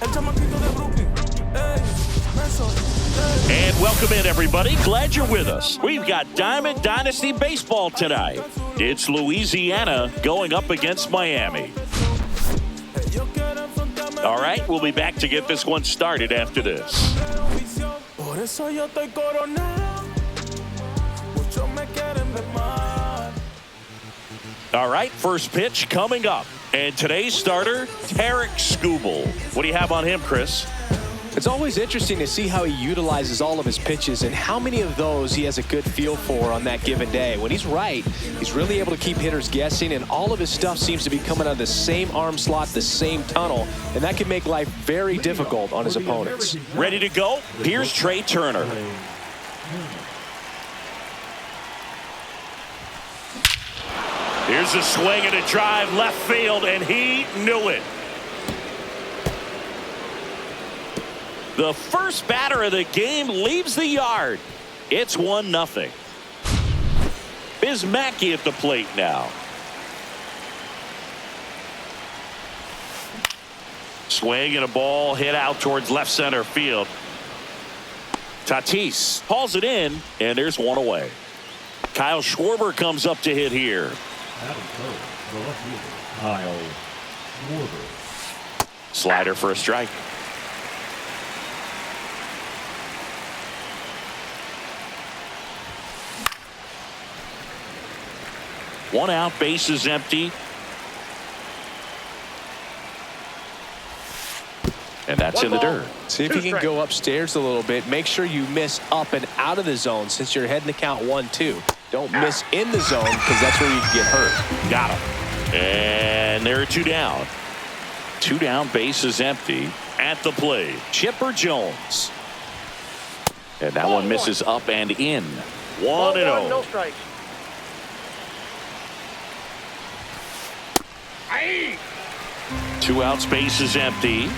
And welcome in, everybody. Glad you're with us. We've got Diamond Dynasty Baseball tonight. It's Louisiana going up against Miami. All right, we'll be back to get this one started after this. All right, first pitch coming up. And today's starter, Tarek Skubal. What do you have on him, Chris? It's always interesting to see how he utilizes all of his pitches and how many of those he has a good feel for on that given day. When he's right, he's really able to keep hitters guessing, and all of his stuff seems to be coming out of the same arm slot, the same tunnel, and that can make life very difficult on his opponents. Ready to go? Here's Trey Turner. Here's a swing and a drive left field, and he knew it. The first batter of the game leaves the yard. It's 1-0. Bismacki at the plate now. Swing and a ball hit out towards left center field. Tatis hauls it in, and there's one away. Kyle Schwarber comes up to hit here. Kyle Schwarber. Slider for a strike. One out, base is empty. And that's in the dirt. See if you can go upstairs a little bit. Make sure you miss up and out of the zone since you're heading to count 1-2. Don't miss in the zone because that's where you can get hurt. Got him. And there are two down. Two down, base is empty. At the plate, Chipper Jones. And that one misses up and in. 1-0. No strikes. Two outs, base is empty.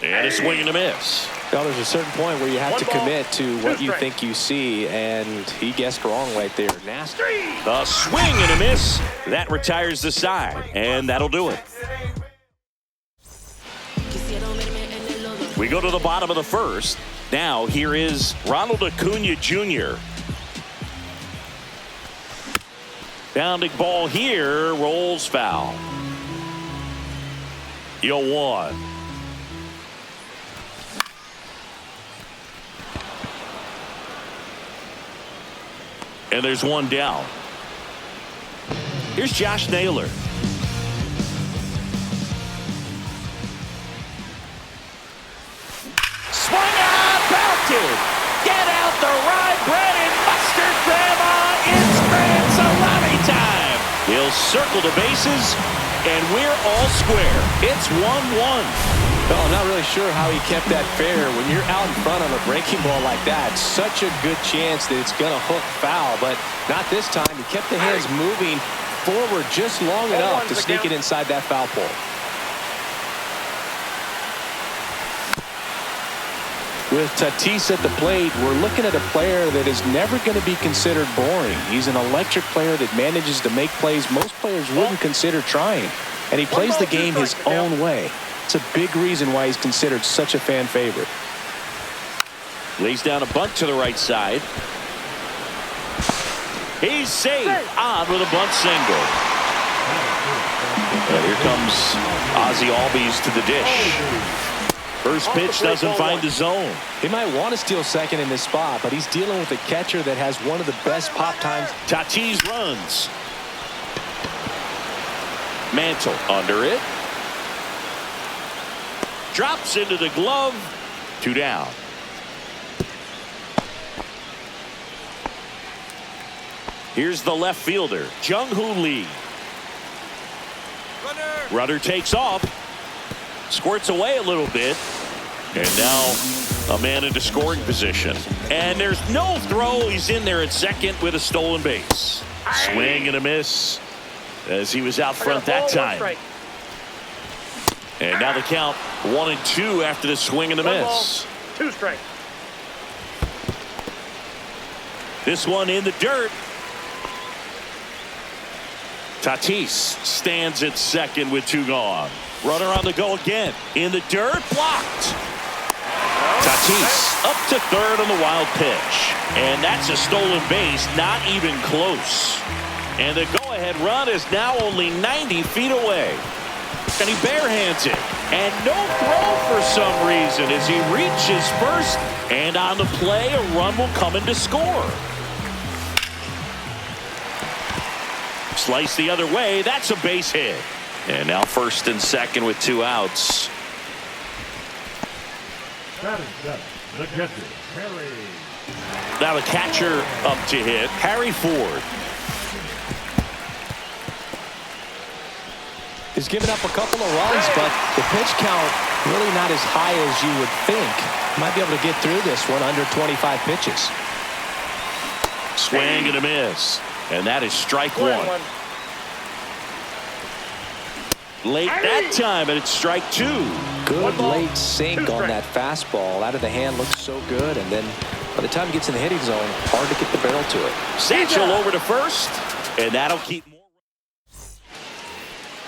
And a swing and a miss. Well, there's a certain point where you have to commit to what you think you see, and he guessed wrong right there. Nasty. A swing and a miss. That retires the side, and that'll do it. We go to the bottom of the first. Now here is Ronald Acuna Jr. Bounding ball here, rolls foul. 0-1. And there's one down. Here's Josh Naylor. Swung out, belted. Get out the rye bread and mustard, Grandma. It's grand salami time. He'll circle the bases, and we're all square. It's 1-1. Well, I'm not really sure how he kept that fair. When you're out in front on a breaking ball like that, such a good chance that it's going to hook foul, but not this time. He kept the hands moving forward just long enough to sneak it inside that foul pole. With Tatis at the plate, we're looking at a player that is never going to be considered boring. He's an electric player that manages to make plays most players wouldn't consider trying, and he plays the game his own way. It's a big reason why he's considered such a fan favorite. Lays down a bunt to the right side. He's safe on with a bunt single. And here comes Ozzie Albies to the dish. First pitch doesn't find the zone. He might want to steal second in this spot, but he's dealing with a catcher that has one of the best pop times. Tatis runs. Mantle under it. Drops into the glove. Two down. Here's the left fielder, Jung-Hoo Lee. Runner takes off. Squirts away a little bit. And now a man into scoring position. And there's no throw. He's in there at second with a stolen base. Swing and a miss as he was out front that time. And now the count 1-2 after the swing and the miss. 2 strikes. This one in the dirt. Tatis stands at second with 2 gone. Runner on the go again. In the dirt, blocked. Tatis up to third on the wild pitch. And that's a stolen base, not even close. And the go-ahead run is now only 90 feet away. And he barehands it. And no throw for some reason as he reaches first. And on the play, a run will come in to score. Slice the other way. That's a base hit. And now first and second with 2 outs. The catcher, Harry. Now the catcher up to hit, Harry Ford. He's given up a couple of runs, but the pitch count really not as high as you would think. Might be able to get through this one under 25 pitches. Swing and a miss. And that is strike 1. Late that time, and it's strike 2. Good late sink on that fastball. Out of the hand, looks so good. And then by the time he gets in the hitting zone, hard to get the barrel to it. Satchel over to first, and that'll keep more.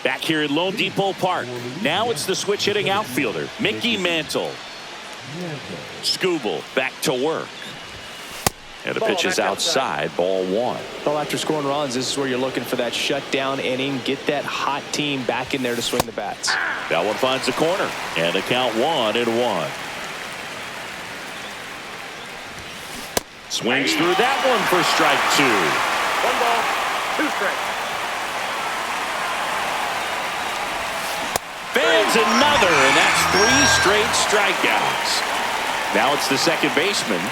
Back here at Lone Depot Park. Now it's the switch hitting outfielder, Mickey Mantle. Skubal back to work. And the pitch is outside, ball 1. Well, after scoring runs, this is where you're looking for that shutdown inning. Get that hot team back in there to swing the bats. That one finds the corner. And the count 1-1. Swings through that one for strike 2. 1 ball, 2 strikes. Fans another, and that's 3 straight strikeouts. Now it's the second baseman.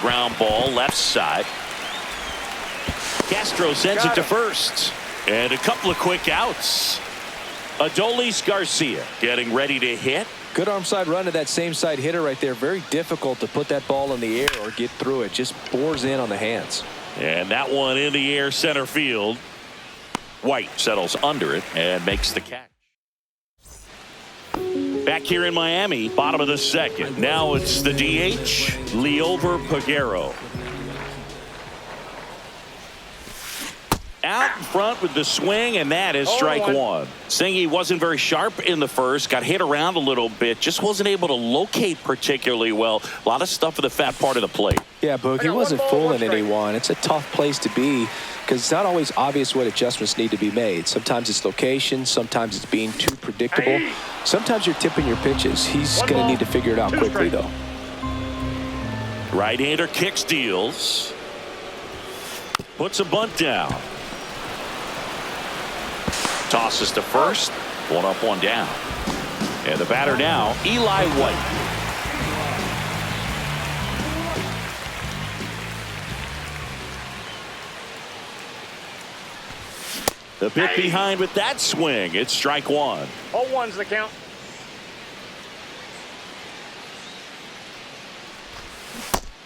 Ground ball left side. Castro sends it to first. And a couple of quick outs. Adolis Garcia getting ready to hit. Good arm side run to that same side hitter right there. Very difficult to put that ball in the air or get through it. Just bores in on the hands. And that one in the air center field. White settles under it and makes the catch. Back here in Miami, bottom of the second. Now it's the DH, Liover Peguero. Out in front with the swing, and that is strike 1. Singy wasn't very sharp in the first, got hit around a little bit, just wasn't able to locate particularly well. A lot of stuff for the fat part of the plate. Yeah, Boog, he wasn't fooling anyone. It's a tough place to be because it's not always obvious what adjustments need to be made. Sometimes it's location, sometimes it's being too predictable. Sometimes you're tipping your pitches. He's going to need to figure it out quickly, though. Right-hander kick steals. Puts a bunt down. Tosses to first. 1 up, 1 down. And the batter now, Eli White. The bit behind with that swing. It's strike 1. 0-1's the count.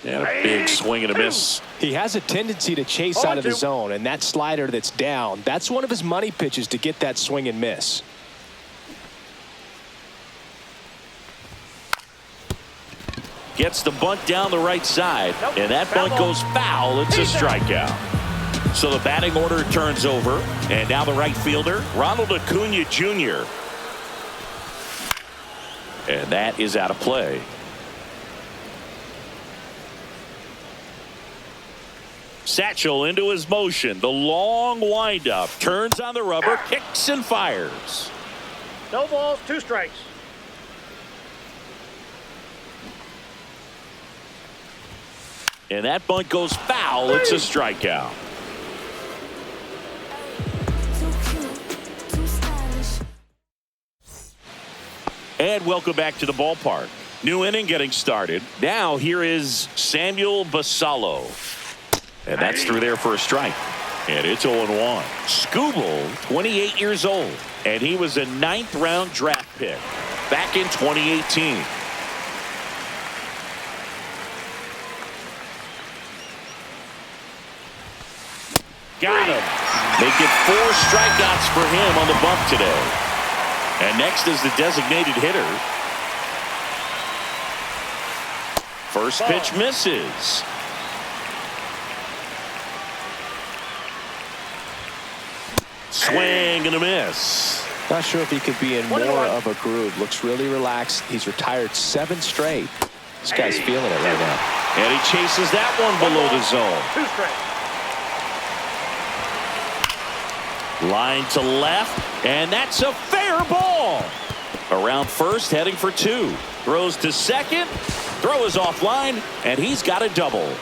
And a big swing and a miss. He has a tendency to chase out of the zone, and that slider that's down, that's one of his money pitches to get that swing and miss. Gets the bunt down the right side, and that bunt goes foul. It's a strikeout. So the batting order turns over, and now the right fielder, Ronald Acuna Jr. And that is out of play. Satchel into his motion. The long windup. Turns on the rubber, kicks and fires. No balls, 2 strikes. And that bunt goes foul. It's a strikeout. And welcome back to the ballpark. New inning getting started. Now here is Samuel Basallo. And that's through there for a strike. And it's 0-1. Skubal, 28 years old. And he was a 9th round draft pick back in 2018. Got him. Make it 4 strikeouts for him on the bump today. And next is the designated hitter. First pitch misses. Swing and a miss. Not sure if he could be in more 1-1. of a groove. Looks really relaxed. He's retired 7 straight. This guy's feeling it right now. And he chases that one below the zone. 2 strikes. Line to left, and that's a fair ball. Around first, heading for 2. Throws to second. Throw is offline, and he's got a double.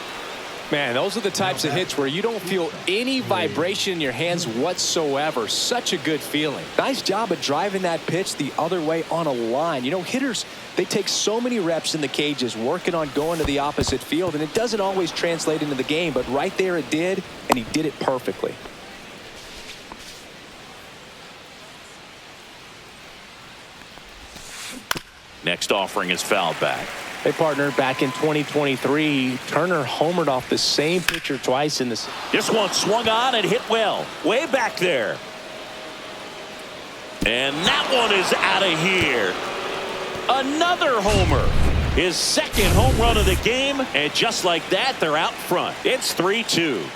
Man, those are the types of hits where you don't feel any vibration in your hands whatsoever. Such a good feeling. Nice job of driving that pitch the other way on a line. You know, hitters, they take so many reps in the cages working on going to the opposite field, and it doesn't always translate into the game, but right there it did, and he did it perfectly. Next offering is fouled back. Hey, partner, back in 2023, Turner homered off the same pitcher twice in this. This one swung on and hit well. Way back there. And that one is out of here. Another homer. His second home run of the game. And just like that, they're out front. It's 3-2.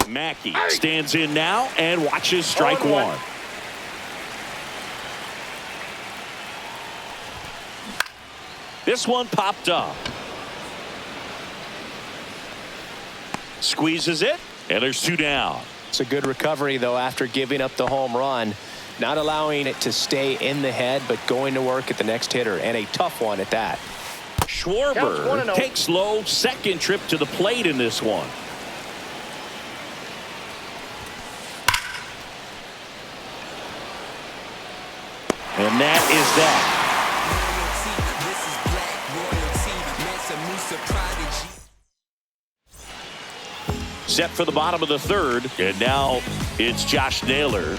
Mackey stands in now and watches strike 1. This one popped up. Squeezes it, and there's 2 down. It's a good recovery, though, after giving up the home run. Not allowing it to stay in the head, but going to work at the next hitter, and a tough one at that. Schwarber takes low, second trip to the plate in this one. And that is that. Set for the bottom of the 3rd, and now it's Josh Naylor.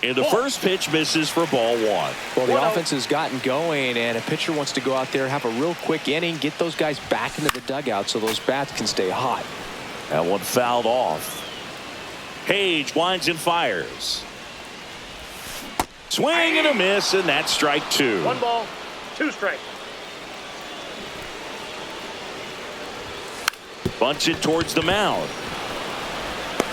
And the first pitch misses for ball 1. Well, the offense has gotten going, and a pitcher wants to go out there, have a real quick inning, get those guys back into the dugout so those bats can stay hot. That one fouled off. Page winds and fires. Swing and a miss, and that's strike 2. 1 ball, 2 strikes. Bunts it towards the mound.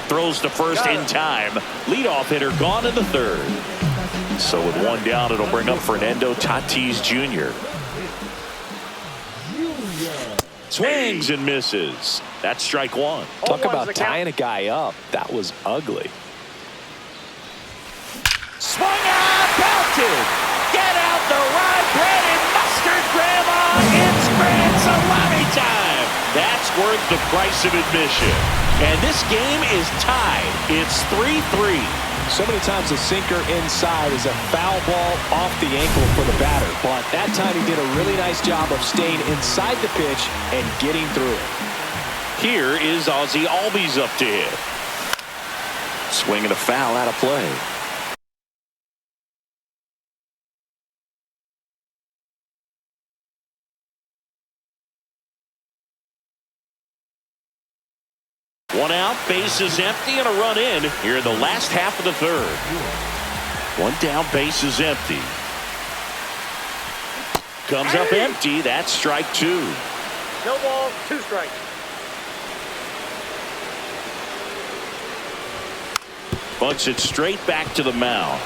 Throws to first in time. Leadoff hitter gone in the 3rd. So with 1 down, it'll bring up Fernando Tatis Jr. Swings and misses. That's strike 1. Talk about tying a guy up. That was ugly. Swung out, belted. Get out the rye bread and mustard, Grandma. It's grand salami time. That's worth the price of admission. And this game is tied. It's 3-3. So many times a sinker inside is a foul ball off the ankle for the batter. But that time he did a really nice job of staying inside the pitch and getting through it. Here is Ozzie Albies up to hit. Swinging a foul out of play. One out, bases empty, and a run in here in the last half of the 3rd. 1 down, bases empty. Comes up empty. That's strike 2. No balls, 2 strikes. Bunts it straight back to the mound.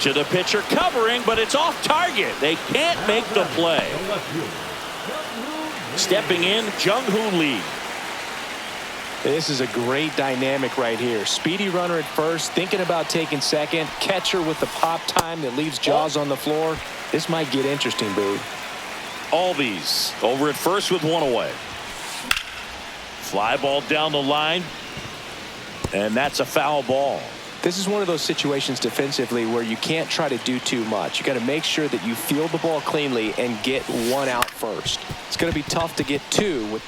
To the pitcher covering, but it's off target. They can't make the play. Stepping in, Jung-Hoo Lee. This is a great dynamic right here. Speedy runner at first, thinking about taking second. Catcher with the pop time that leaves Jaws on the floor. This might get interesting, Boo. Albies over at first with 1 away. Fly ball down the line. And that's a foul ball. This is one of those situations defensively where you can't try to do too much. You got to make sure that you field the ball cleanly and get 1 out first. It's going to be tough to get 2 with.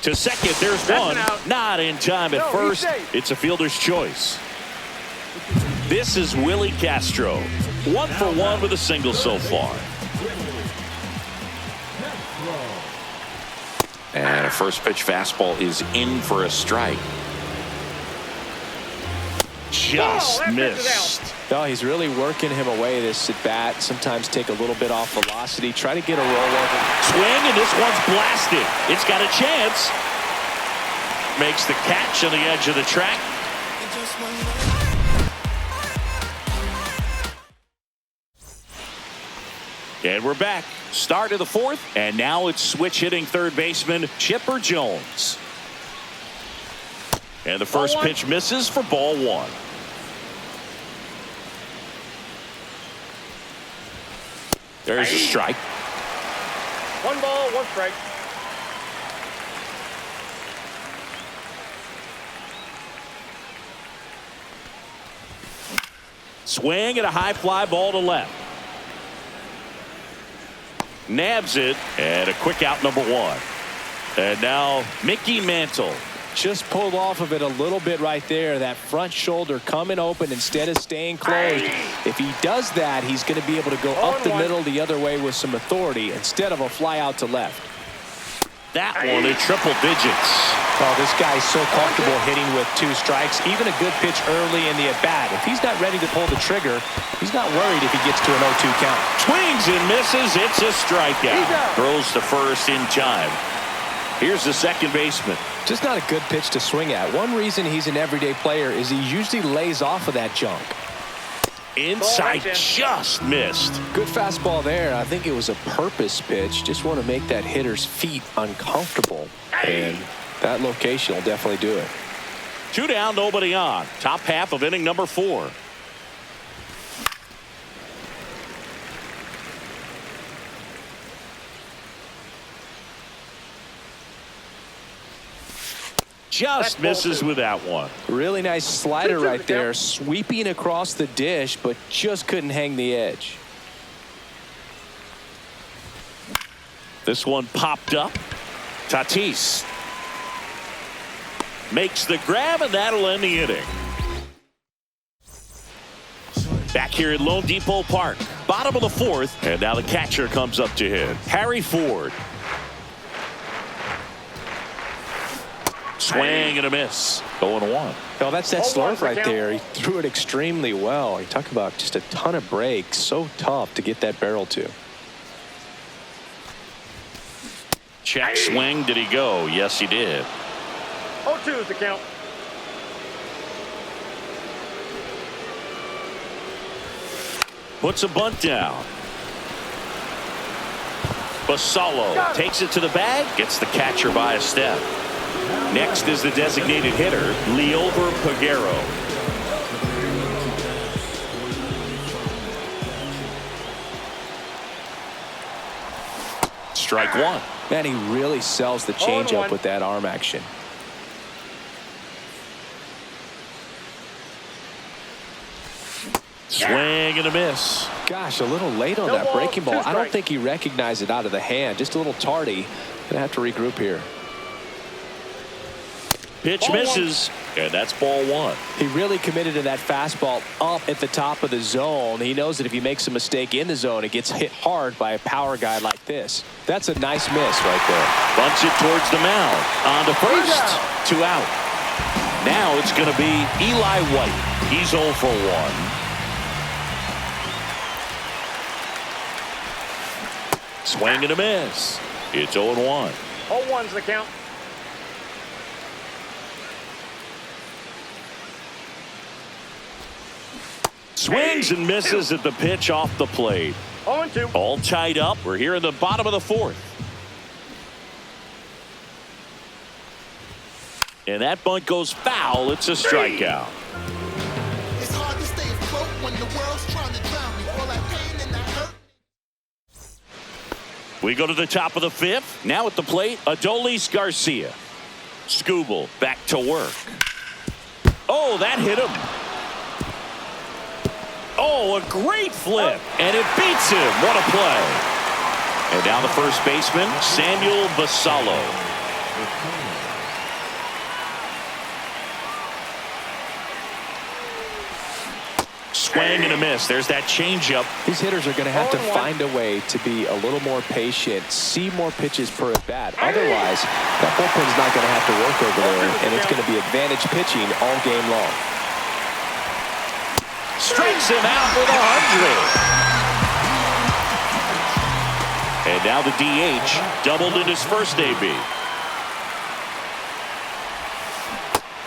To second, there's one. Not in time at first. It's a fielder's choice. This is Willie Castro. 1 for 1 with a single so far. And a first pitch fastball is in for a strike. just that misses missed. Oh, he's really working him away, this at bat. Sometimes take a little bit off velocity. Try to get a rollover. Swing, and this one's blasted. It's got a chance. Makes the catch on the edge of the track. And we're back. Start of the fourth, and now it's switch hitting third baseman Chipper Jones. And the first pitch misses for ball one. There's a strike. 1 ball, 1 strike. Swing and a high fly ball to left. Nabs it, and a quick out, number 1. And now Mickey Mantle. Just pulled off of it a little bit right there. That front shoulder coming open instead of staying closed. If he does that, he's going to be able to go up the middle the other way with some authority instead of a fly out to left. That one in triple digits. Oh, this guy's so comfortable hitting with 2 strikes. Even a good pitch early in the at-bat. If he's not ready to pull the trigger, he's not worried if he gets to an 0-2 count. Swings and misses. It's a strikeout. Throws to first in time. Here's the second baseman. Just not a good pitch to swing at. One reason he's an everyday player is he usually lays off of that junk. Inside, just missed. Good fastball there. I think it was a purpose pitch. Just want to make that hitter's feet uncomfortable. And that location will definitely do it. 2 down, nobody on. Top half of inning number 4. Just misses with that one. Really nice slider right there, sweeping across the dish, but just couldn't hang the edge. This one popped up. Tatis makes the grab, and that'll end the inning. Back here at Lone Depot Park, bottom of the 4th, and now the catcher comes up to hit. Harry Ford. Swing and a miss. 0-1. Oh, that's that slurve right there. He threw it extremely well. You talk about just a ton of breaks. So tough to get that barrel to. Check swing. Did he go? Yes, he did. 0-2 is the count. Puts a bunt down. Basallo takes it to the bag. Gets the catcher by a step. Next is the designated hitter, Liover Peguero. Strike 1. Man, he really sells the changeup with that arm action. Swing and a miss. Gosh, a little late on that breaking ball. I don't think he recognized it out of the hand. Just a little tardy. Gonna have to regroup here. Pitch misses, and that's ball 1. He really committed to that fastball up at the top of the zone. He knows that if he makes a mistake in the zone, it gets hit hard by a power guy like this. That's a nice miss right there. Bunts it towards the mound. On to first. 2 out. Now it's going to be Eli White. He's 0 for 1. Swing and a miss. It's 0-1. 0-1's the count. Swings and misses at the pitch off the plate. 0-2. All tied up. We're here in the bottom of the 4th. And that bunt goes foul. It's a strikeout. It's hard to stay afloat when the world's trying to drown me. All that pain and that hurt. We go to the top of the 5th. Now at the plate, Adolis Garcia. Skubal back to work. Oh, that hit him. Oh, a great flip. And it beats him. What a play. And down the first baseman, Samuel Basallo. Swing and a miss. There's that changeup. These hitters are going to have to find a way to be a little more patient, see more pitches per at bat. Otherwise, that bullpen's not going to have to work over there, and it's going to be advantage pitching all game long. strikes him out with 100. And now the DH doubled in his first AB.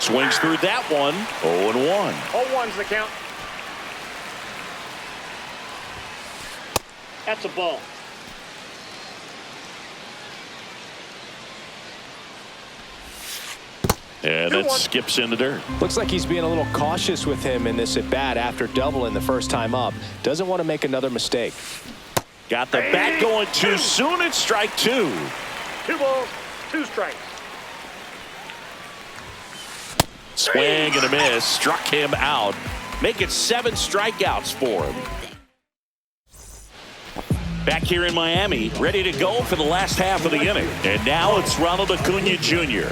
Swings through that one. 0-1. 0-1's the count. That's a ball. And it skips in the dirt. Looks like he's being a little cautious with him in this at bat after doubling the first time up. Doesn't want to make another mistake. Got the bat going too soon. It's strike 2. 2 balls, 2 strikes. Swing and a miss. Struck him out. Make it 7 strikeouts for him. Back here in Miami, ready to go for the last half of the inning. And now it's Ronald Acuna Jr.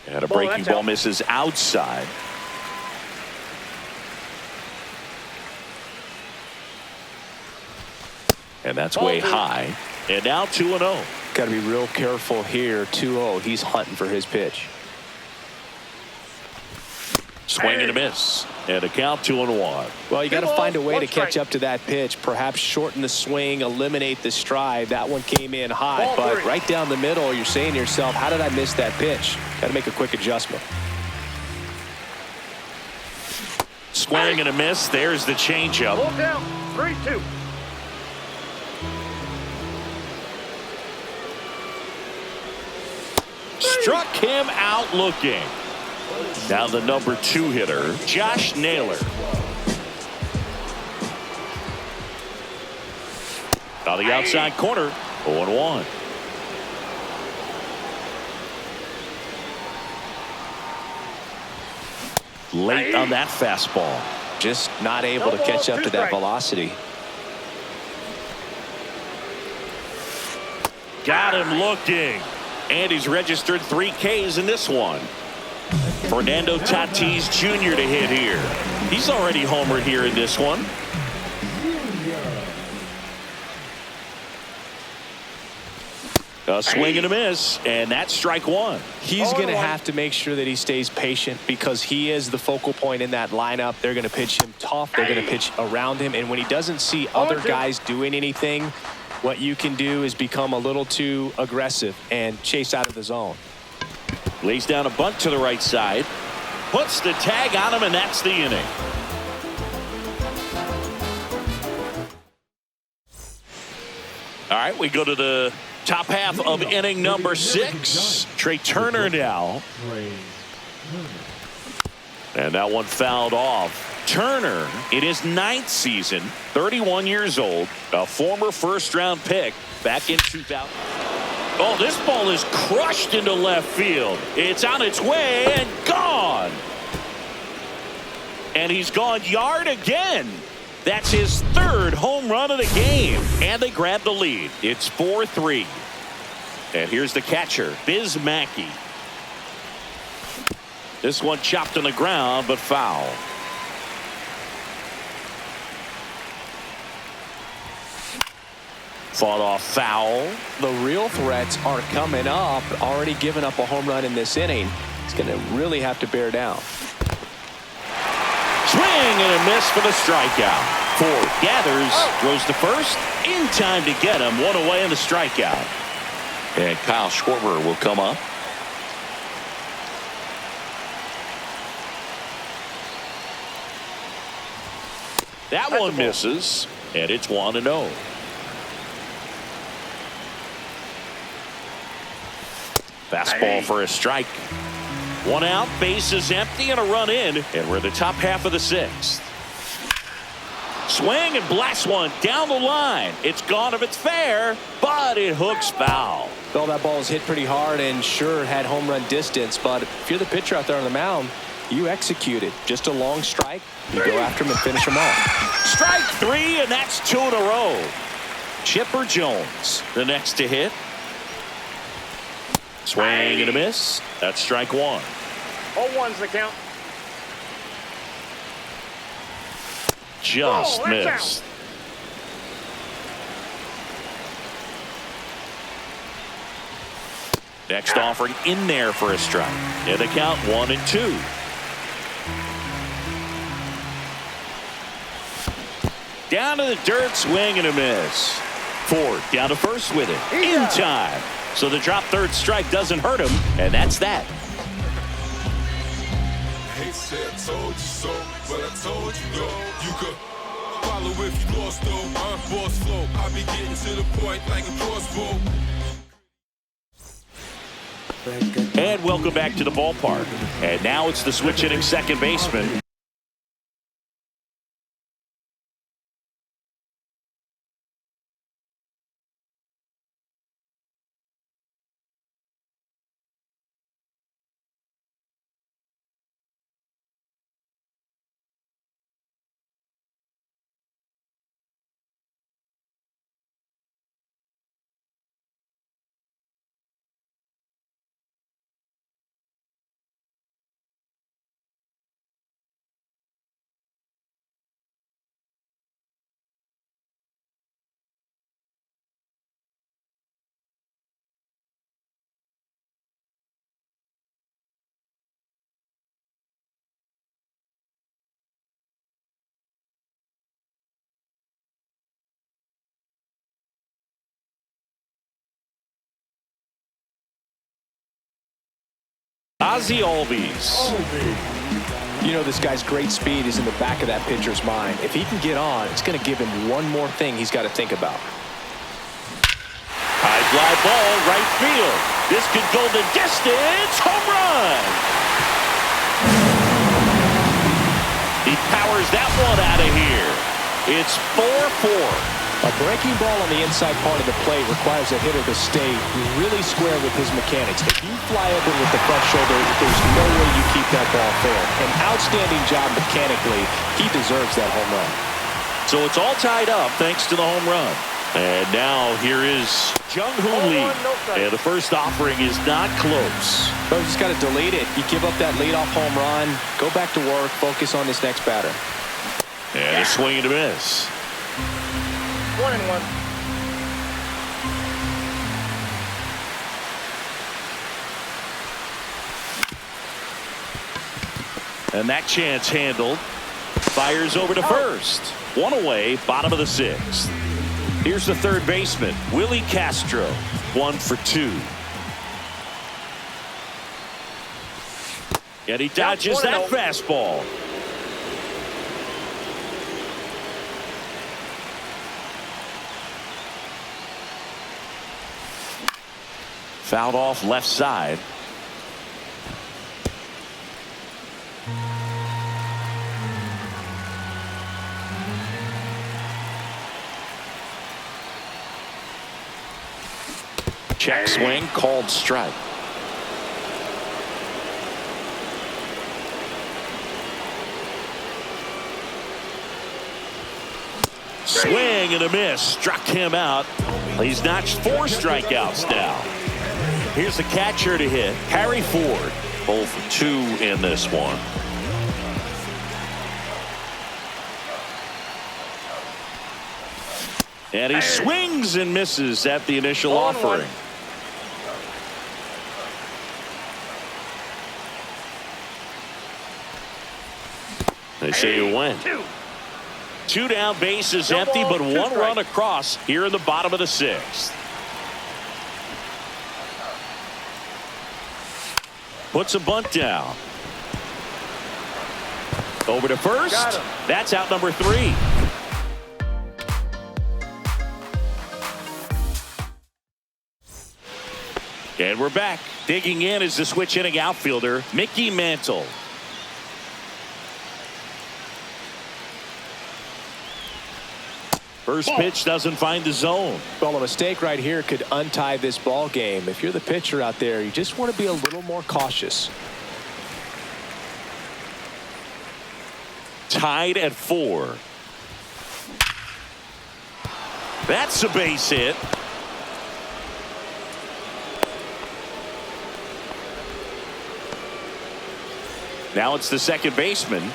And a breaking ball misses outside. And that's way high. And now 2-0. Got to be real careful here. 2-0. He's hunting for his pitch. Swing and a miss. And a count 2-1. Well, you got to find a way to catch up to that pitch. Perhaps shorten the swing, eliminate the stride. That one came in hot, but right down the middle, you're saying to yourself, how did I miss that pitch? Got to make a quick adjustment. Swing and a miss. There's the changeup. Full count. 3-2. Struck him out looking. Now the number 2 hitter, Josh Naylor. On the outside corner, 0-1. Late on that fastball. Just not able to catch up to that velocity. Got him looking. And he's registered 3 Ks in this one. Fernando Tatis Jr. to hit here. He's already homered here in this one. A swing and a miss, and that's strike 1. He's going to have to make sure that he stays patient because he is the focal point in that lineup. They're going to pitch him tough. They're going to pitch around him. And when he doesn't see other guys doing anything, what you can do is become a little too aggressive and chase out of the zone. Lays down a bunt to the right side. Puts the tag on him, and that's the inning. All right, we go to the top half of inning number 6. Trey Turner now. And that one fouled off. Turner, in his 9th season, 31 years old, a former first-round pick back in 2000. Oh, this ball is crushed into left field. It's on its way and gone. And he's gone yard again. That's his 3rd home run of the game. And they grab the lead. It's 4-3. And here's the catcher, Biz Mackey. This one chopped on the ground, but foul. Fought off foul. The real threats are coming up. Already given up a home run in this inning. He's going to really have to bear down. Swing and a miss for the strikeout. Ford gathers, throws to first, in time to get him. 1 away in the strikeout. And Kyle Schwarber will come up. That one misses, and it's 1-0. Fastball for a strike. 1 out, base is empty, and a run in, and we're in the top half of the 6th. Swing and blast one down the line. It's gone if it's fair, but it hooks foul. Well, that ball was hit pretty hard and sure had home run distance, but if you're the pitcher out there on the mound, you execute it. Just a long strike, you go after him and finish him off. Strike 3, and that's 2 in a row. Chipper Jones, the next to hit. Swing and a miss. That's strike 1. 0-1's the count. Just missed. Next offering in there for a strike. And the count 1-2. Down to the dirt, swing and a miss. Ford down to first with it. In time. So the drop third strike doesn't hurt him, and that's that. Hate said I told you so, but I told you though. You could follow if you lost though. Boss flow, I be getting to the point like a crossbow. And welcome back to the ballpark. And now it's the switch hitting second baseman. Ozzie Albies. You know, this guy's great speed is in the back of that pitcher's mind. If he can get on, it's going to give him one more thing he's got to think about. High fly ball, right field. This could go the distance. Home run. He powers that one out of here. It's 4-4. A breaking ball on the inside part of the plate requires a hitter to stay really square with his mechanics. If you fly open with the front shoulder, there's no way you keep that ball fair. An outstanding job mechanically. He deserves that home run. So it's all tied up thanks to the home run. And now here is Jung-Hoon Lee. And the first offering is not close. So just got to delete it. You give up that leadoff home run, go back to work, focus on this next batter. And a swing and a miss. 1-1. And that chance handled. Fires over to first. One away, bottom of the sixth. Here's the third baseman, Willie Castro. 1 for 2. And he dodges that fastball. Fouled off left side. Check swing, called strike. Swing and a miss. Struck him out. He's notched 4 strikeouts now. Here's the catcher to hit, Harry Ford. 0 for 2 in this one. And he swings and misses at the initial offering. They say you win. 2 down, bases empty, but 1 run across here in the bottom of the 6th. Puts a bunt down. Over to first. That's out number 3. And we're back. Digging in is the switch hitting outfielder, Mickey Mantle. First pitch doesn't find the zone. Well, a mistake right here could untie this ball game. If you're the pitcher out there, you just want to be a little more cautious. Tied at 4. That's a base hit. Now it's the second baseman.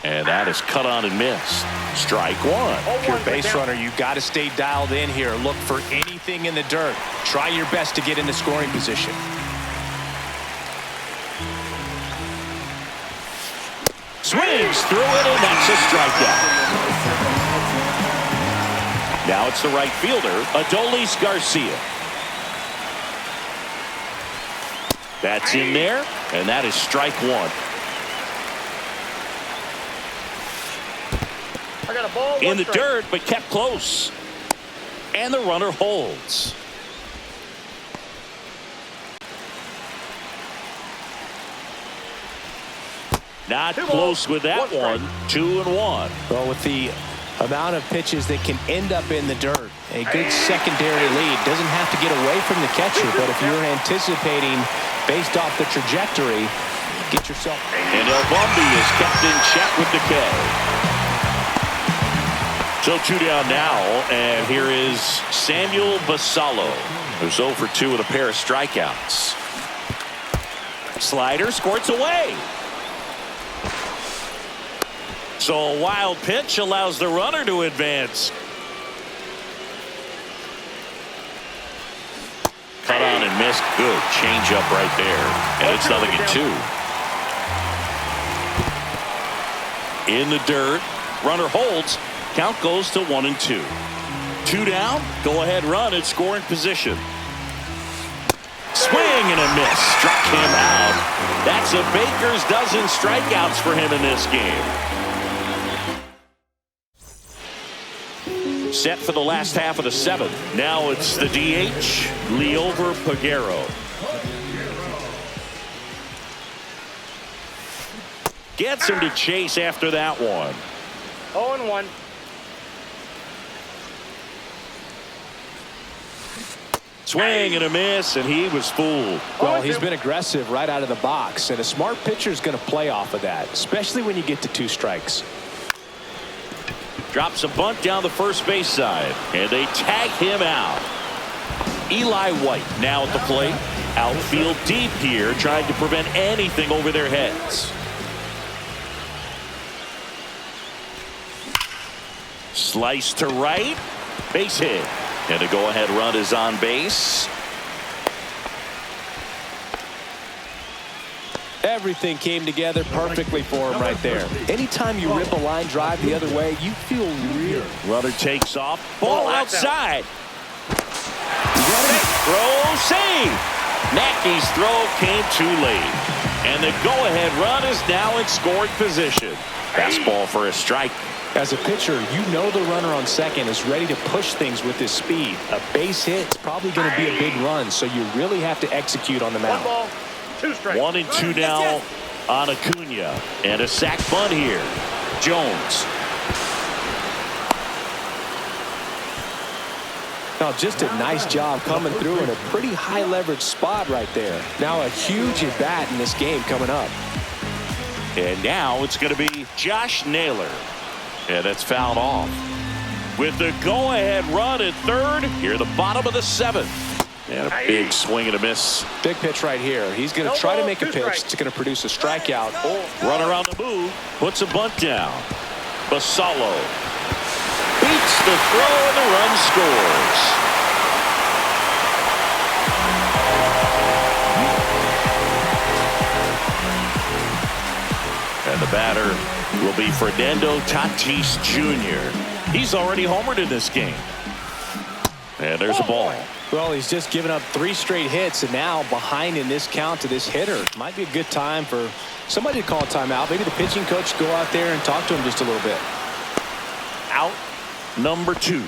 And that is cut on and missed. Strike one. If you're a base runner, you've got to stay dialed in here. Look for anything in the dirt. Try your best to get into scoring position. Swings through it, and that's a strikeout. Now it's the right fielder, Adolis Garcia. That's in there, and that is strike one. I got a ball. In the dirt, but kept close. And the runner holds. Not close with that one. 2-1. Well, with the amount of pitches that can end up in the dirt, a good secondary lead. Doesn't have to get away from the catcher, but if you're anticipating based off the trajectory, get yourself. And El Bombi is kept in check with the K. So 2 down now, and here is Samuel Basallo, who's 0 for 2 with a pair of strikeouts. Slider squirts away. So a wild pitch allows the runner to advance. Cut on and missed. Good change up right there. And it's 0-2. In the dirt. Runner holds. Count goes to 1-2. 2 down. Go ahead run at scoring position. Swing and a miss. Struck him out. That's a baker's dozen strikeouts for him in this game. Set for the last half of the 7th. Now it's the DH, Liover Peguero. Gets him to chase after that one. 0-1. Swing and a miss, and he was fooled. Well, he's been aggressive right out of the box, and a smart pitcher is going to play off of that, especially when you get to 2 strikes. Drops a bunt down the first base side, and they tag him out. Eli White now at the plate. Outfield deep here, trying to prevent anything over their heads. Slice to right. Base hit. And a go-ahead run is on base. Everything came together perfectly for him right there. Anytime you rip a line drive the other way, you feel real. Runner takes off. Ball outside. Throw save. Mackey's throw came too late. And the go-ahead run is now in scoring position. Fastball for a strike. As a pitcher, you know the runner on second is ready to push things with his speed. A base hit is probably going to be a big run, so you really have to execute on the mound. 1 ball, 2 strikes. 1-2 now on Acuna. And a sac bunt here. Jones. Now, just a nice job coming through in a pretty high leverage spot right there. Now a huge at bat in this game coming up. And now it's going to be Josh Naylor. And that's fouled off. With the go-ahead run at third, here at the bottom of the 7th. And a big swing and a miss. Big pitch right here. He's going to try to make a pitch. It's going to produce a strikeout. Runner on the move. Puts a bunt down. Basallo beats the throw and the run scores. And the batter will be Fernando Tatis Jr. He's already homered in this game. And there's a ball. Well, he's just given up 3 straight hits, and now behind in this count to this hitter. Might be a good time for somebody to call a timeout. Maybe the pitching coach go out there and talk to him just a little bit. Out number 2.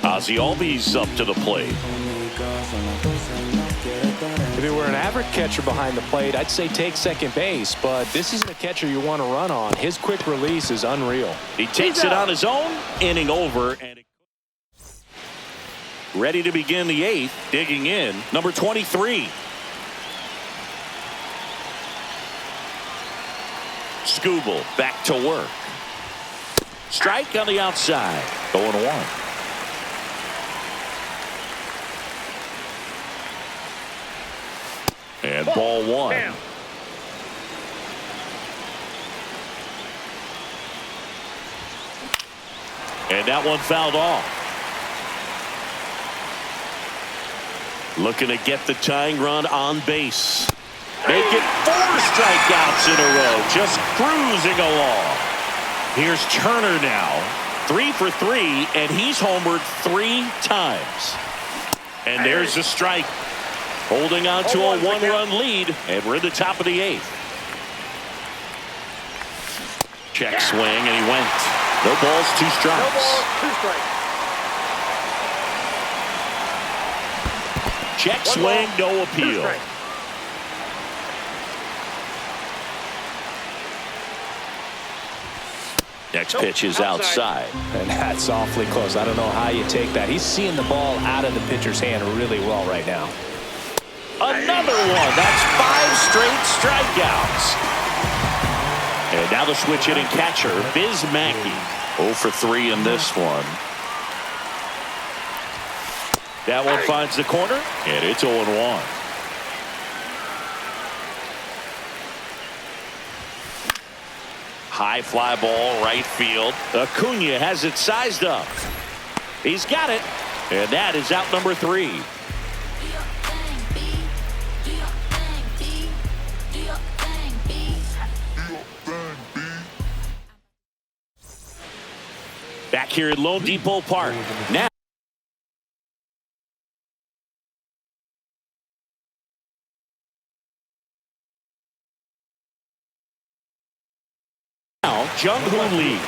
Ozzie Albies up to the plate. If it were an average catcher behind the plate, I'd say take second base, but this isn't a catcher you want to run on. His quick release is unreal. He takes it on his own, inning over, and ready to begin the 8th. Digging in, number 23. Skubal back to work. Strike on the outside. 0-1. And ball 1. And that one fouled off. Looking to get the tying run on base. Make it 4 strikeouts in a row. Just cruising along. Here's Turner now. 3 for 3, and he's homered 3 times. And there's a strike. Holding on to a 1-run lead, and we're at the top of the 8th. Check swing, and he went. No balls, 2 strikes. No balls, 2 strikes. Check swing, no appeal. Next pitch is outside. And that's awfully close. I don't know how you take that. He's seeing the ball out of the pitcher's hand really well right now. Another one. That's 5 straight strikeouts. And now the switch hitting catcher, Biz Mackey. 0 for 3 in this one. That one finds the corner, and it's 0-1. High fly ball, right field. Acuna has it sized up. He's got it, and that is out number 3. Back here at Lone Depot Park. Now Jung-Hoo Lee.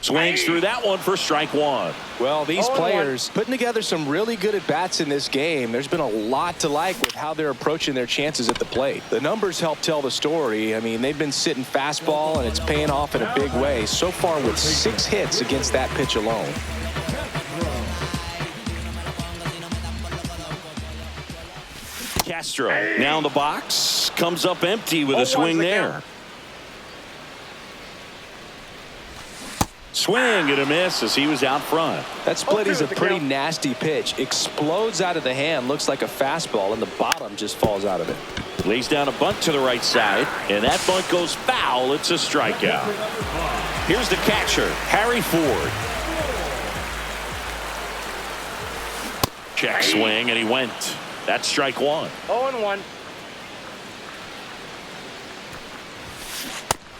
Swings through that one for strike 1. Well, these players putting together some really good at-bats in this game. There's been a lot to like with how they're approaching their chances at the plate. The numbers help tell the story. I mean, they've been sitting fastball, and it's paying off in a big way. So far with 6 hits against that pitch alone. Castro now in the box. Comes up empty with a swing there. Swing and a miss as he was out front. That split is a pretty nasty pitch. Explodes out of the hand. Looks like a fastball, and the bottom just falls out of it. Lays down a bunt to the right side, and that bunt goes foul. It's a strikeout. Here's the catcher, Harry Ford. Check swing, and he went. That's strike 1. 0-1.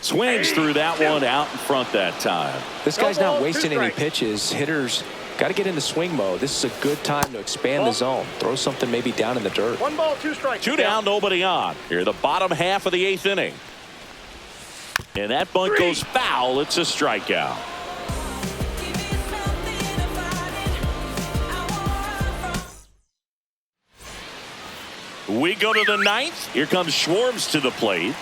Swings through that one out in front that time. This guy's not wasting any pitches. Hitters got to get into swing mode. This is a good time to expand the zone. Throw something maybe down in the dirt. 1 ball, 2 strikes. 2 down, nobody on. Here, the bottom half of the 8th inning. And that bunt goes foul. It's a strikeout. We go to the 9th. Here comes Schwartz to the plate.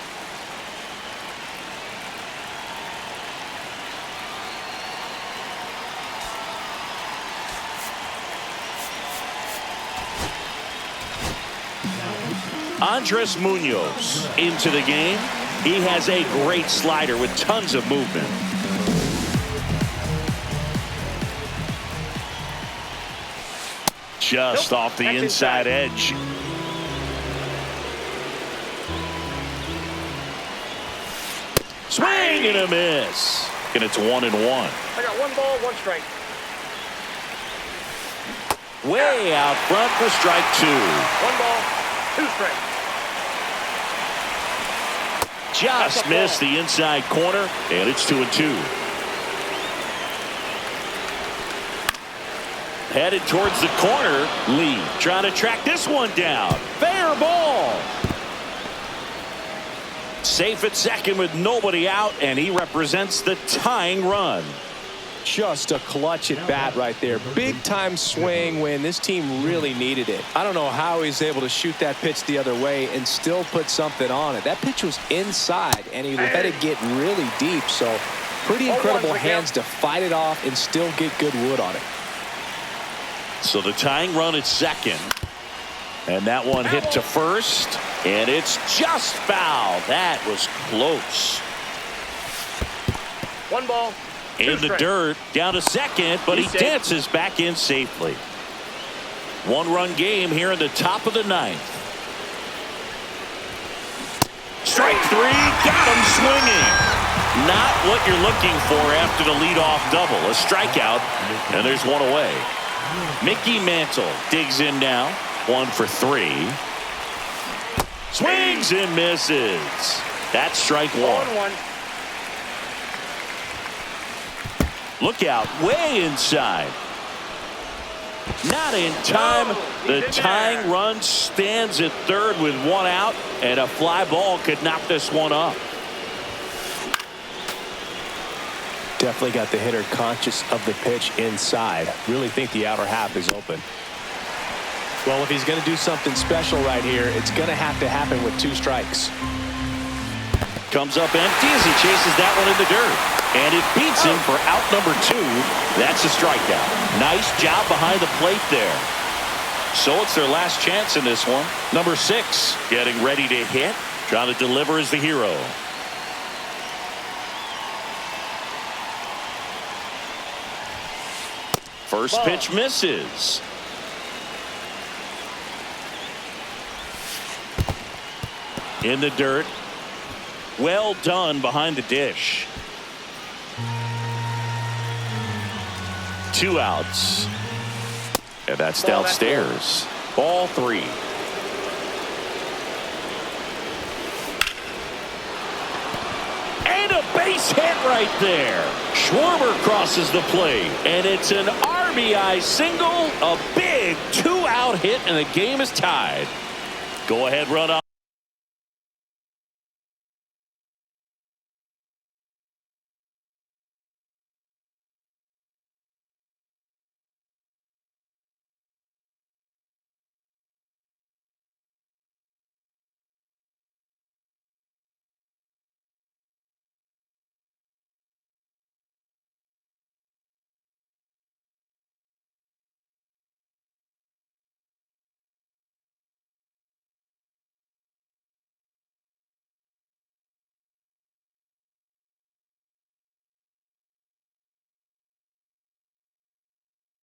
Andres Munoz into the game. He has a great slider with tons of movement. Just off the inside edge. Swing and a miss. And it's 1-1. I got 1 ball, 1 strike. Way out front for strike 2. 1 ball, 2 strikes. Just missed the inside corner, and it's 2-2. Headed towards the corner. Lee trying to track this one down. Fair ball. Safe at second with nobody out, and he represents the tying run. Just a clutch at bat right there. Big time swing when this team really needed it. I don't know how he's able to shoot that pitch the other way and still put something on it. That pitch was inside, and he let it get really deep. So pretty incredible hands to fight it off and still get good wood on it. So the tying run at second. And that one hit to first. And it's just foul. That was close. 1 ball. In the dirt, down to second, but he dances back in safely. 1-run game here in the top of the 9th. three, got him swinging. Not what you're looking for after the leadoff double. A strikeout, and there's one away. Mickey Mantle digs in now. 1 for 3. Swings and misses. That's strike one. 1-1. Look out, way inside. Not in time. The tying run stands at third with 1 out, and a fly ball could knock this one up. Definitely got the hitter conscious of the pitch inside. Really think the outer half is open. Well, if he's going to do something special right here, it's going to have to happen with 2 strikes. Comes up empty as he chases that one in the dirt. And it beats him for out number 2. That's a strikeout. Nice job behind the plate there. So it's their last chance in this one. Number 6 getting ready to hit. Trying to deliver as the hero. First pitch misses. In the dirt. Well done behind the dish. 2 outs. And that's downstairs. Ball 3. And a base hit right there. Schwarber crosses the plate. And it's an RBI single. A big 2-out hit, and the game is tied. Go ahead, run up.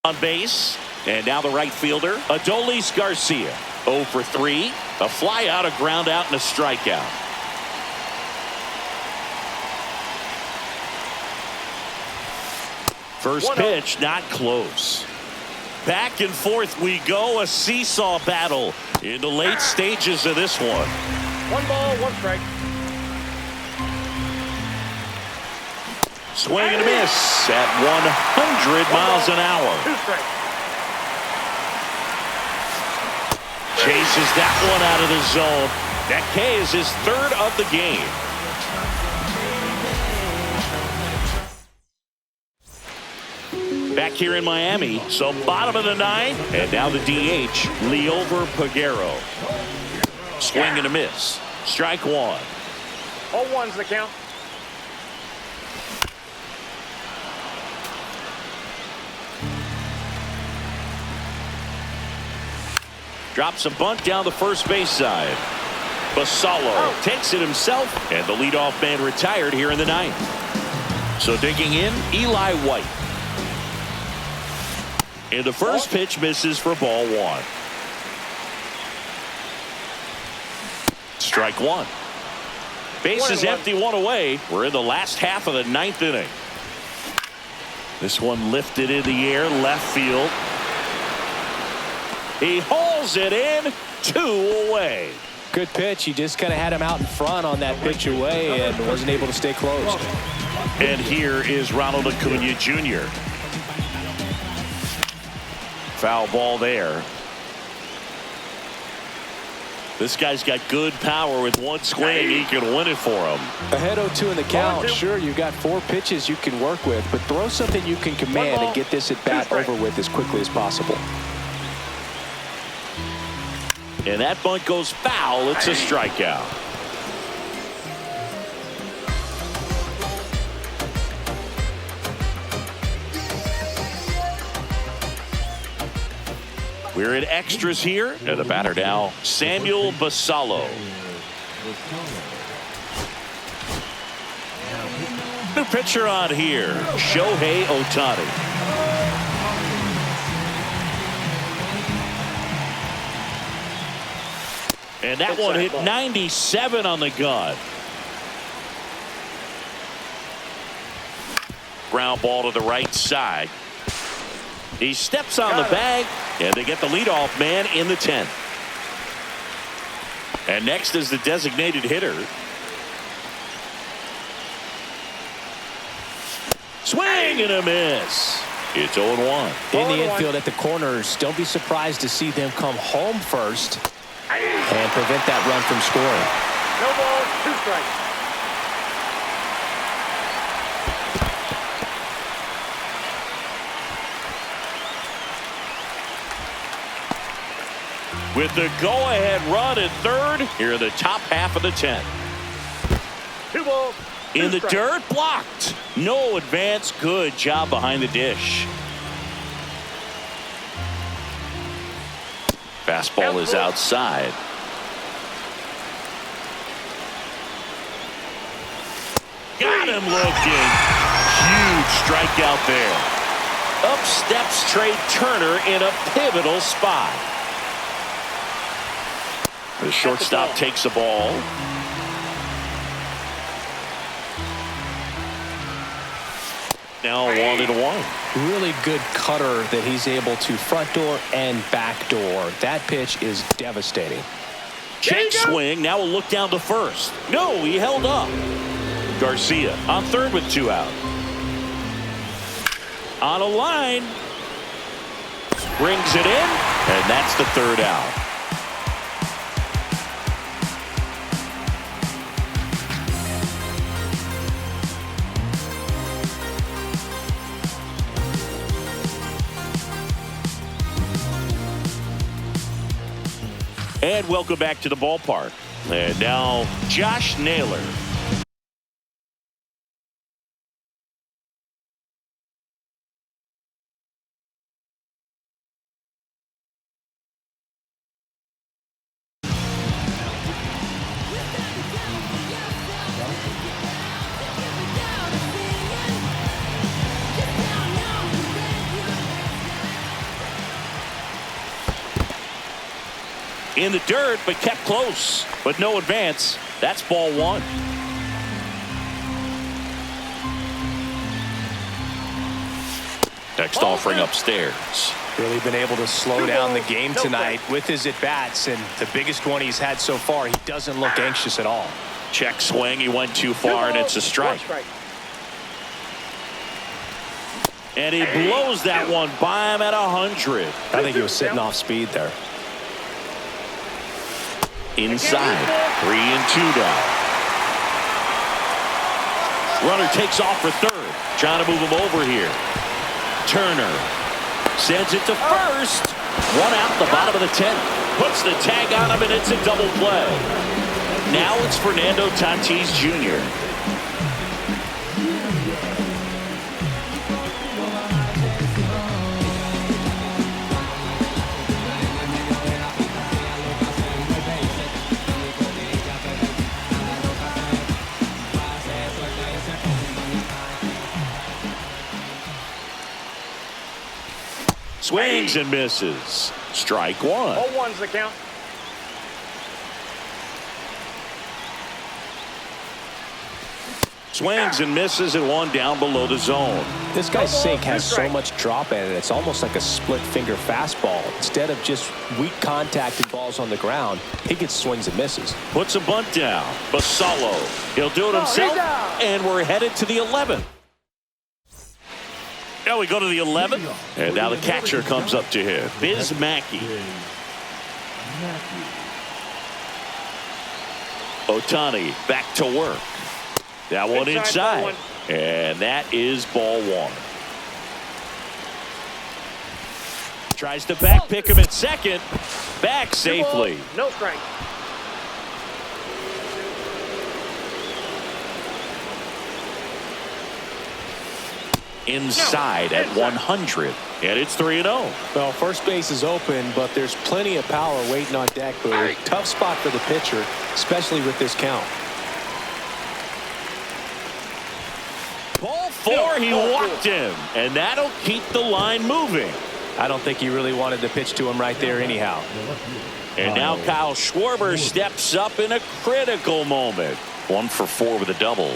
On base, and now the right fielder, Adolis Garcia. 0 for 3. A fly out, a ground out, and a strikeout. First pitch, not close. Back and forth we go, a seesaw battle in the late stages of this one. 1 ball, 1 strike. Swing and a miss at 100 miles an hour. 2 strikes. Chases that one out of the zone. That K is his 3rd of the game. Back here in Miami, so bottom of the 9th, and now the DH, Liover Peguero. Swing and a miss. Strike 1. 0-1's the count. Drops a bunt down the first base side. Basallo takes it himself, and the leadoff man retired here in the 9th. So digging in, Eli White. And the first pitch misses for ball 1. Strike 1. Base is empty, 1 away. We're in the last half of the 9th inning. This one lifted in the air, left field. He hauls it in, 2 away. Good pitch. He just kind of had him out in front on that pitch away and wasn't able to stay closed. And here is Ronald Acuna Jr. Foul ball there. This guy's got good power. With 1 swing, he can win it for him. Ahead 0-2 in the count. Sure, you've got 4 pitches you can work with, but throw something you can command and get this at bat over with as quickly as possible. And that bunt goes foul. It's a strikeout. We're in extras here, and the batter now, Samuel Basallo. New pitcher on here, Shohei Ohtani. And that one hit 97 on the gun. Ground ball to the right side. He steps on the bag, and they get the leadoff man in the 10th. And next is the designated hitter. Swing and a miss. It's 0-1. In the infield at the corners, don't be surprised to see them come home first and prevent that run from scoring. No balls, 2 strikes. With the go-ahead run at third, here in the top half of the 10th. 2 balls. In the dirt, blocked. No advance. Good job behind the dish. Fastball is outside. Got him looking. Huge strikeout there. Up steps Trey Turner in a pivotal spot. The shortstop takes the ball. Now 1-1. Really good cutter that he's able to front door and back door. That pitch is devastating. Check swing. Now we'll look down to first. No, he held up. Garcia on third with 2 out. On a line. Brings it in, and that's the 3rd out. And welcome back to the ballpark. And now Josh Naylor. In the dirt, but kept close. But no advance. That's ball 1. Next offering upstairs. Really been able to slow down the game tonight with his at-bats, and the biggest one he's had so far. He doesn't look anxious at all. Check swing. He went too far, and it's a strike. And he blows that one by him at 100. I think he was sitting off speed there. Inside, 3-2 now. Runner takes off for third. Trying to move him over here. Turner sends it to first. 1 out, the bottom of the 10th. Puts the tag on him, and it's a double play. Now it's Fernando Tatis Jr. Swings and misses. Strike 1. 0-1's the count. Swings and misses and 1 down below the zone. This guy's sink has so much drop in it. It's almost like a split finger fastball. Instead of just weak contact and balls on the ground, he gets swings and misses. Puts a bunt down. Basallo. He'll do it himself. And we're headed to the 11th. Now we go to the 11th, and now the catcher comes up to him. Biz Mackey. Ohtani back to work. That one inside, and that is ball 1. Tries to back pick him at second. Back safely. No strike. Inside at 100, and it's 3-0. Well, first base is open, but there's plenty of power waiting on deck. But tough spot for the pitcher, especially with this count. Ball 4, he walked him, and that'll keep the line moving. I don't think he really wanted to pitch to him right there anyhow. And now Kyle Schwarber steps up in a critical moment. 1 for 4 with a double.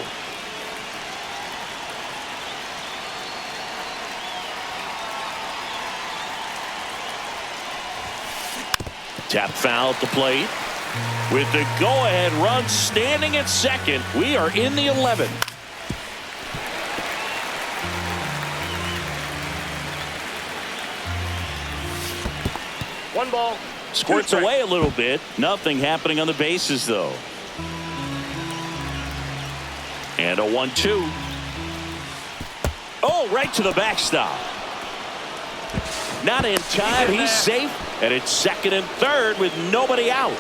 Tap foul at the plate. With the go-ahead run standing at second, we are in the 11th. One ball. Squirts away a little bit. Nothing happening on the bases, though. And a 1-2. Oh, right to the backstop. Not in time. He's safe. And it's second and third with nobody out.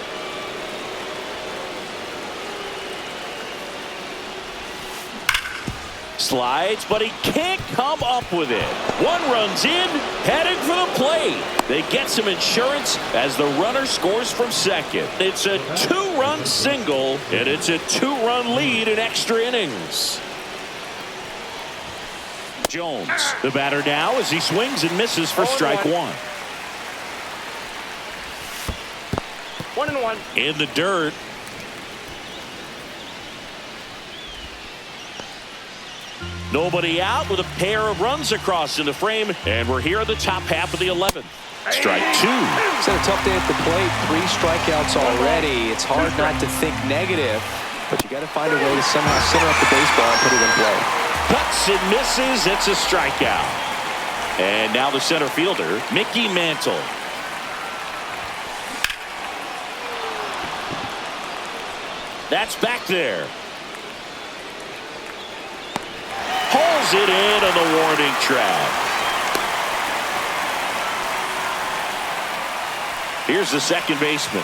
Slides, but he can't come up with it. One runs in, heading for the plate. They get some insurance as the runner scores from second. It's a two-run single, and it's a two-run lead in extra innings. Jones, the batter now, as he swings and misses for strike one. 1-1. In the dirt. Nobody out with a pair of runs across in the frame, and we're here at the top half of the 11th. Strike two. It's had a tough day at the plate. 3 strikeouts already. It's hard not to think negative, but you got to find a way to somehow center up the baseball and put it in play. Cuts and misses. It's a strikeout. And now the center fielder, Mickey Mantle. That's back there. Pulls it in on the warning track. Here's the second baseman.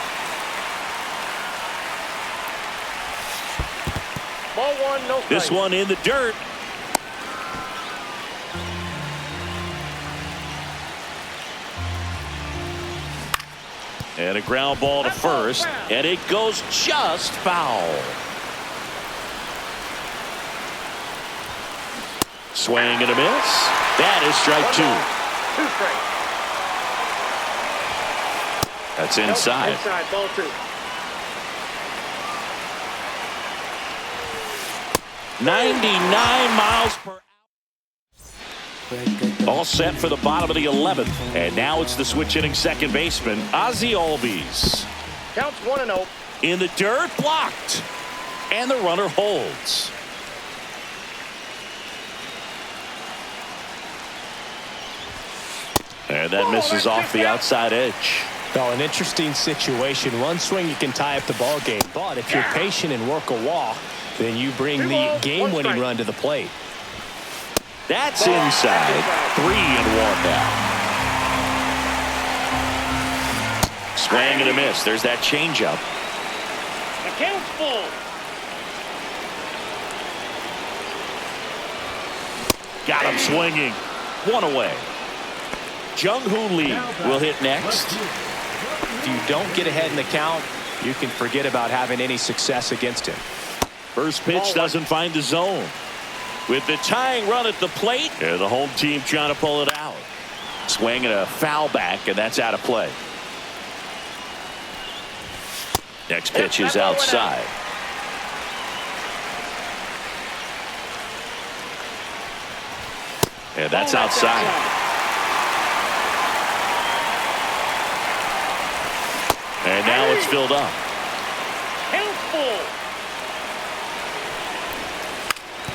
Ball one, no strike. This one in the dirt. And a ground ball to first, and it goes just foul. Swing and a miss. That is strike two. 2 strikes. That's inside. Nope, inside, ball 2. 99 miles per hour. All set for the bottom of the 11th. And now it's the switch hitting second baseman, Ozzie Albies. Counts 1-0. In the dirt, blocked. And the runner holds. And that misses off the outside edge. Well, an interesting situation. One swing, you can tie up the ball game. But if you're patient and work a walk, then you bring the game-winning run to the plate. That's inside. 3-1 now. Swing and a miss. There's that changeup. The count's full. Got him swinging. One away. Jung-Hoo Lee will hit next. If you don't get ahead in the count, you can forget about having any success against him. First pitch doesn't find the zone. With the tying run at the plate, and the home team trying to pull it out. Swing and a foul back, and that's out of play. Next pitch is outside. And that's outside. And now it's filled up. Count full.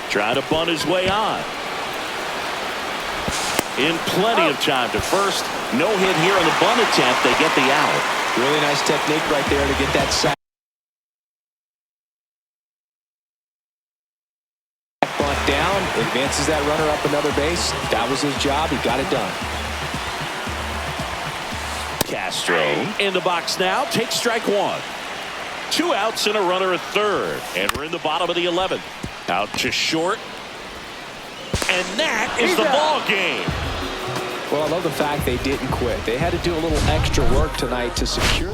Trying to bunt his way on. In plenty of time to first. No hit here on the bunt attempt. They get the out. Really nice technique right there to get that sack. Bunt down, advances that runner up another base. That was his job. He got it done. Castro in the box now. Takes strike one. 2 outs and a runner at third. And we're in the bottom of the 11th. Out to short. And that is the ball game. Well, I love the fact they didn't quit. They had to do a little extra work tonight to secure